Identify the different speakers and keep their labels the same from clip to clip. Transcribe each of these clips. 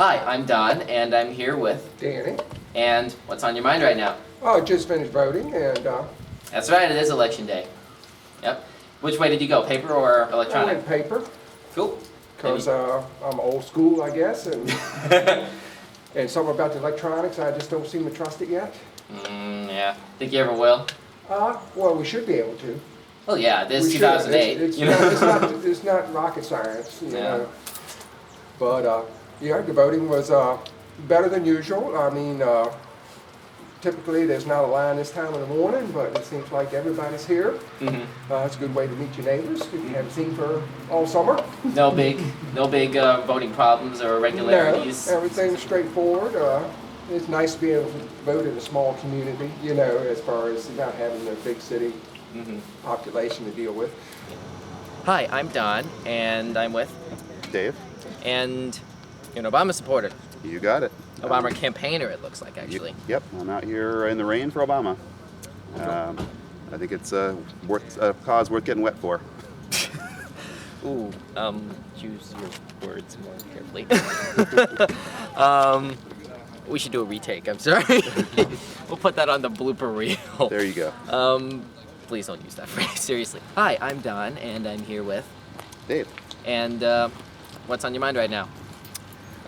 Speaker 1: Hi, I'm Don, and I'm here with...
Speaker 2: Danny.
Speaker 1: And what's on your mind right now?
Speaker 2: Oh, just finished voting, and
Speaker 1: That's right, it is election day. Yep. Which way did you go, paper or
Speaker 2: I
Speaker 1: electronic?
Speaker 2: went paper,
Speaker 1: Cool.
Speaker 2: because I'm old school, I guess, and and something about the electronics, I just don't seem to trust it yet.
Speaker 1: Yeah. Think you ever will?
Speaker 2: Well, we should be able to.
Speaker 1: Well, yeah, this
Speaker 2: We
Speaker 1: is
Speaker 2: should.
Speaker 1: 2008.
Speaker 2: It's not rocket science, you
Speaker 1: Yeah.
Speaker 2: know. But, yeah, the voting was better than usual. I mean, typically there's not a line this time in the morning, but it seems like everybody's here. It's a good way to meet your neighbors who you haven't seen for all summer.
Speaker 1: No big voting problems or irregularities?
Speaker 2: No, everything's straightforward. It's nice to be able to vote in a small community, you know, as far as not having a big city population to deal with.
Speaker 1: Hi, I'm Don, and I'm with...
Speaker 3: Dave?
Speaker 1: And you're an Obama supporter.
Speaker 3: You got it.
Speaker 1: Obama campaigner, it looks like, actually.
Speaker 3: Yep, I'm out here in the rain for Obama. I think it's a cause worth getting wet for.
Speaker 1: Ooh, choose your words more carefully. We should do a retake, I'm sorry. We'll put that on the blooper reel.
Speaker 3: There you go.
Speaker 1: Please don't use that phrase, seriously. Hi, I'm Don, and I'm here with...
Speaker 3: Dave.
Speaker 1: And what's on your mind right now?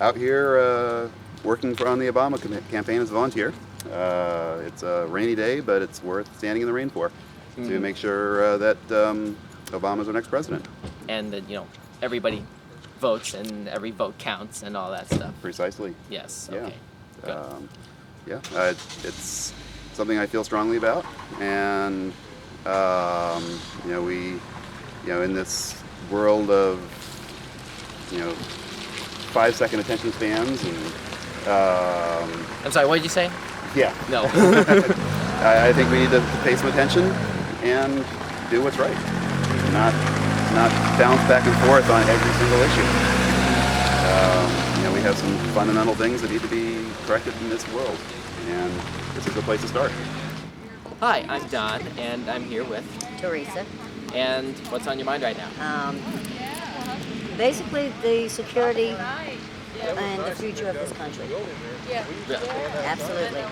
Speaker 3: Out here working on the Obama campaign as a volunteer. It's a rainy day, but it's worth standing in the rain for to make sure that Obama's our next president.
Speaker 1: And that, you know, everybody votes and every vote counts and all that stuff.
Speaker 3: Precisely.
Speaker 1: Yes,
Speaker 3: Yeah.
Speaker 1: okay. Good.
Speaker 3: Yeah, it's something I feel strongly about, and you know, in this world of 5-second attention spans and
Speaker 1: I'm sorry, what did you say?
Speaker 3: yeah,
Speaker 1: No.
Speaker 3: I think we need to pay some attention and do what's right, not bounce back and forth on every single issue. We have some fundamental things that need to be corrected in this world, and this is the place to start.
Speaker 1: Hi, I'm Don, and I'm here with...
Speaker 4: Teresa.
Speaker 1: And what's on your mind right now?
Speaker 4: Basically, the security and the future of this country.
Speaker 1: Really?
Speaker 4: Absolutely.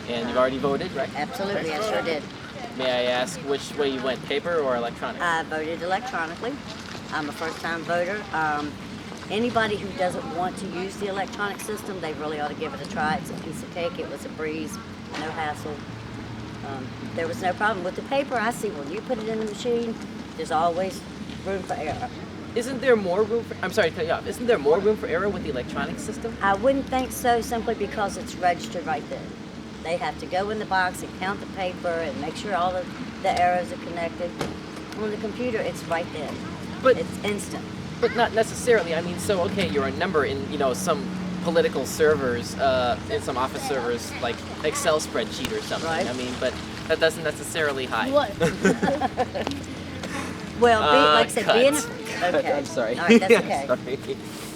Speaker 1: And you've already voted, right?
Speaker 4: Absolutely, I sure did.
Speaker 1: May I ask which way you went, paper or electronic?
Speaker 4: I voted electronically. I'm a first-time voter. Anybody who doesn't want to use the electronic system, they really ought to give it a try. It's a piece of cake. It was a breeze, no hassle. There was no problem. With the paper, I see when you put it in the machine, there's always room for error.
Speaker 1: Isn't there more room for... I'm sorry to cut you off. Isn't there more room for error with the electronic system?
Speaker 4: I wouldn't think so, simply because it's registered right there. They have to go in the box and count the paper and make sure all of the arrows are connected. On the computer, it's right there.
Speaker 1: But
Speaker 4: it's instant.
Speaker 1: But not necessarily. I mean, so, okay, you're a number in, some political servers, in some office servers, like Excel spreadsheet or something.
Speaker 4: Right.
Speaker 1: I mean, but that doesn't necessarily hide.
Speaker 4: What? Well, like I said,
Speaker 1: cut.
Speaker 4: being okay.
Speaker 1: I'm sorry.
Speaker 4: All right, that's okay.
Speaker 1: Sorry.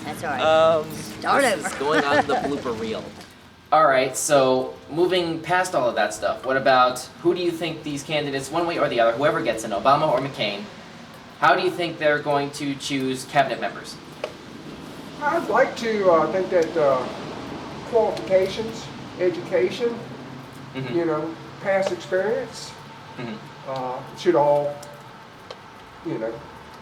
Speaker 4: That's all right. Start
Speaker 1: this
Speaker 4: over.
Speaker 1: is going on the blooper reel. All right, so moving past all of that stuff, what about who do you think these candidates, one way or the other, whoever gets in, Obama or McCain, how do you think they're going to choose cabinet members?
Speaker 2: I'd like to think that qualifications, education, past experience should all, I'm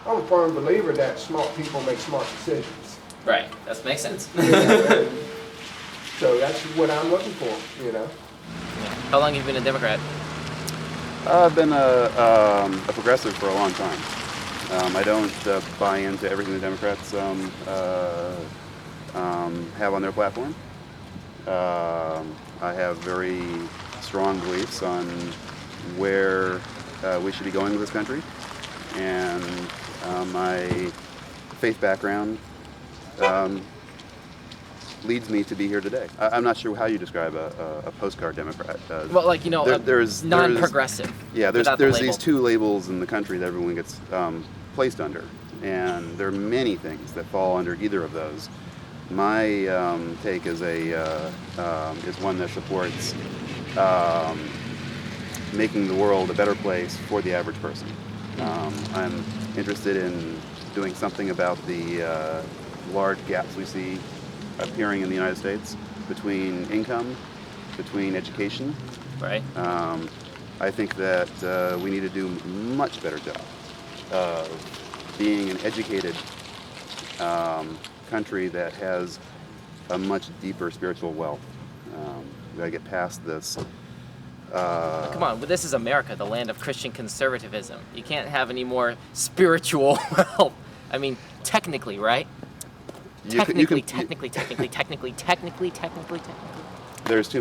Speaker 2: a firm believer that smart people make smart decisions.
Speaker 1: Right, that makes sense.
Speaker 2: So that's what I'm looking for,
Speaker 1: Yeah. How long have you been a Democrat?
Speaker 3: I've been a progressive for a long time. I don't buy into everything the Democrats have on their platform. I have very strong beliefs on where we should be going with this country, and my faith background leads me to be here today. I'm not sure how you describe a postcard Democrat.
Speaker 1: Well, like,
Speaker 3: there's
Speaker 1: non-progressive.
Speaker 3: Yeah, there's these two labels in the country that everyone gets placed under, and there are many things that fall under either of those. My take is one that supports making the world a better place for the average person. I'm interested in doing something about the large gaps we see appearing in the United States, between income, between education.
Speaker 1: Right.
Speaker 3: I think that we need to do a much better job of being an educated country that has a much deeper spiritual wealth. We gotta get past this.
Speaker 1: Come on, but this is America, the land of Christian conservatism. You can't have any more spiritual wealth. I mean, technically, right? Technically.
Speaker 3: There's too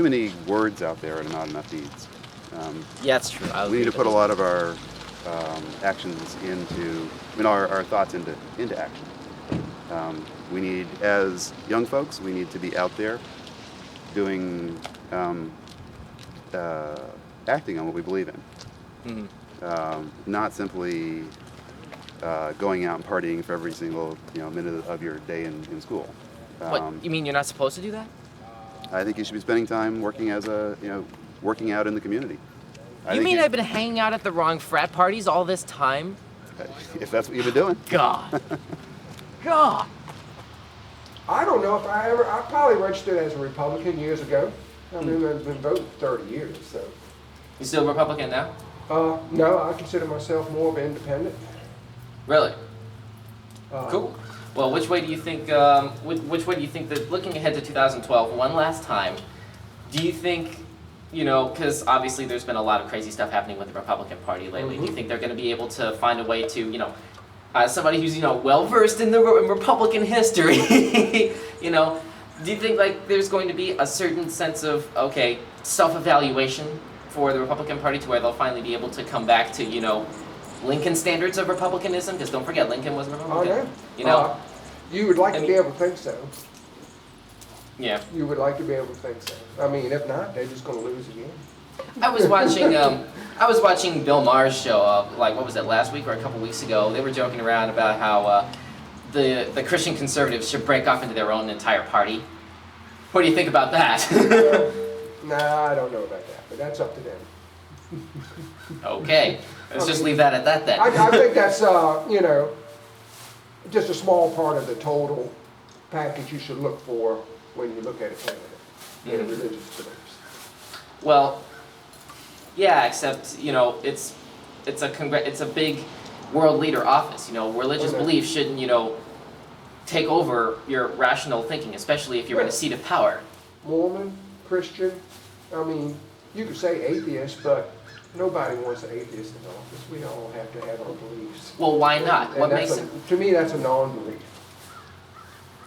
Speaker 3: many words out there and not enough deeds.
Speaker 1: Yeah, that's true.
Speaker 3: We need to put a lot of our actions into, our thoughts into action. We need, as young folks, we need to be out there doing, acting on what we believe in. Not simply going out and partying for every single minute of your day in school.
Speaker 1: What, you mean you're not supposed to do that?
Speaker 3: I think you should be spending time working as working out in the community.
Speaker 1: You mean I've been hanging out at the wrong frat parties all this time?
Speaker 3: If that's what you've been doing.
Speaker 1: God. God.
Speaker 2: I don't know if I probably registered as a Republican years ago. I mean, I've been voting for 30 years, so.
Speaker 1: You still Republican now?
Speaker 2: No, I consider myself more of an independent.
Speaker 1: Really? Cool. Well, which way do you think? Which way do you think that? Looking ahead to 2012, one last time, do you think? Because obviously there's been a lot of crazy stuff happening with the Republican Party lately. Do you think they're going to be able to find a way to, somebody who's well versed in the Republican history, do you think there's going to be a certain sense of self-evaluation for the Republican Party to where they'll finally be able to come back to Lincoln standards of republicanism? Because don't forget, Lincoln was a Republican.
Speaker 2: Oh, yeah. You would like to be able to think so.
Speaker 1: Yeah.
Speaker 2: You would like to be able to think so. I mean, if not, they're just going to lose again.
Speaker 1: I was watching Bill Maher's show. What was it, last week or a couple weeks ago? They were joking around about how the Christian conservatives should break off into their own entire party. What do you think about that?
Speaker 2: Nah, I don't know about that, but that's up to them.
Speaker 1: Okay. Let's just leave that at that then.
Speaker 2: I think that's, just a small part of the total package you should look for when you look at a candidate in religious beliefs.
Speaker 1: Well, yeah, except it's a big world leader office. Religious beliefs shouldn't take over your rational thinking, especially if you're in a seat of power.
Speaker 2: Mormon, Christian, I mean, you could say atheist, but nobody wants an atheist in office. We all have to have our beliefs.
Speaker 1: Well, why not?
Speaker 2: And
Speaker 1: What makes it?
Speaker 2: To me, that's a non-belief.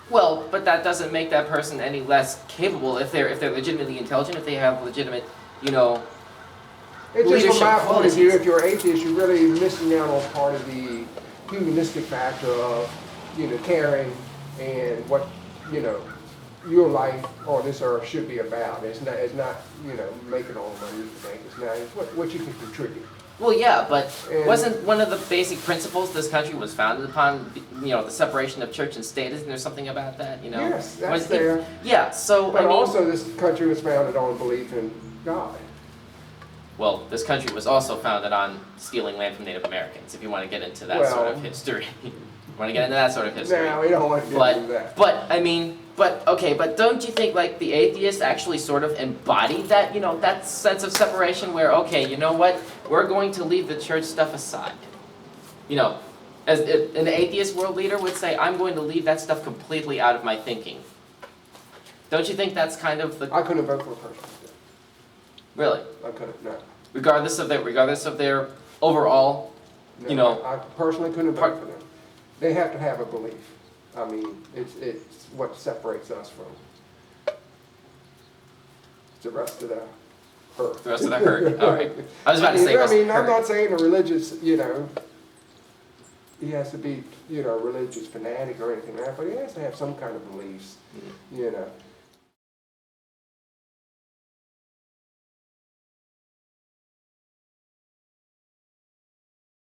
Speaker 1: Well, but that doesn't make that person any less capable if they're legitimately intelligent, if they have legitimate,
Speaker 2: It's just
Speaker 1: leadership
Speaker 2: from my point of
Speaker 1: qualities.
Speaker 2: view, if you're atheist, you're really missing out on part of the humanistic factor of, caring and what, your life on this earth should be about. It's not making all the money you can make. It's not, it's what you can contribute.
Speaker 1: Well, yeah, but
Speaker 2: And-
Speaker 1: wasn't one of the basic principles this country was founded upon, the separation of church and state? Isn't there something about that,
Speaker 2: Yes, that's
Speaker 1: Was it-
Speaker 2: there.
Speaker 1: Yeah, so,
Speaker 2: But
Speaker 1: I mean,
Speaker 2: also, this country was founded on belief in God.
Speaker 1: well, this country was also founded on stealing land from Native Americans, if you want to get into that sort of
Speaker 2: Well-
Speaker 1: history. You want to get into that sort of history.
Speaker 2: Now, we don't want to get into that.
Speaker 1: But don't you think the atheists actually sort of embodied that, that sense of separation where, okay, you know what, we're going to leave the church stuff aside. As an atheist world leader would say, I'm going to leave that stuff completely out of my thinking. Don't you think that's kind of the,
Speaker 2: I couldn't vote for a person like that.
Speaker 1: really,
Speaker 2: I couldn't, no.
Speaker 1: regardless of their overall,
Speaker 2: No, I personally couldn't vote for them. They have to have a belief. I mean, it's what separates us from the rest of the herd.
Speaker 1: the rest of the herd. All right. I was about to say rest of the
Speaker 2: I'm
Speaker 1: herd.
Speaker 2: not saying a religious, he has to be, a religious fanatic or anything like that, but he has to have some kind of beliefs,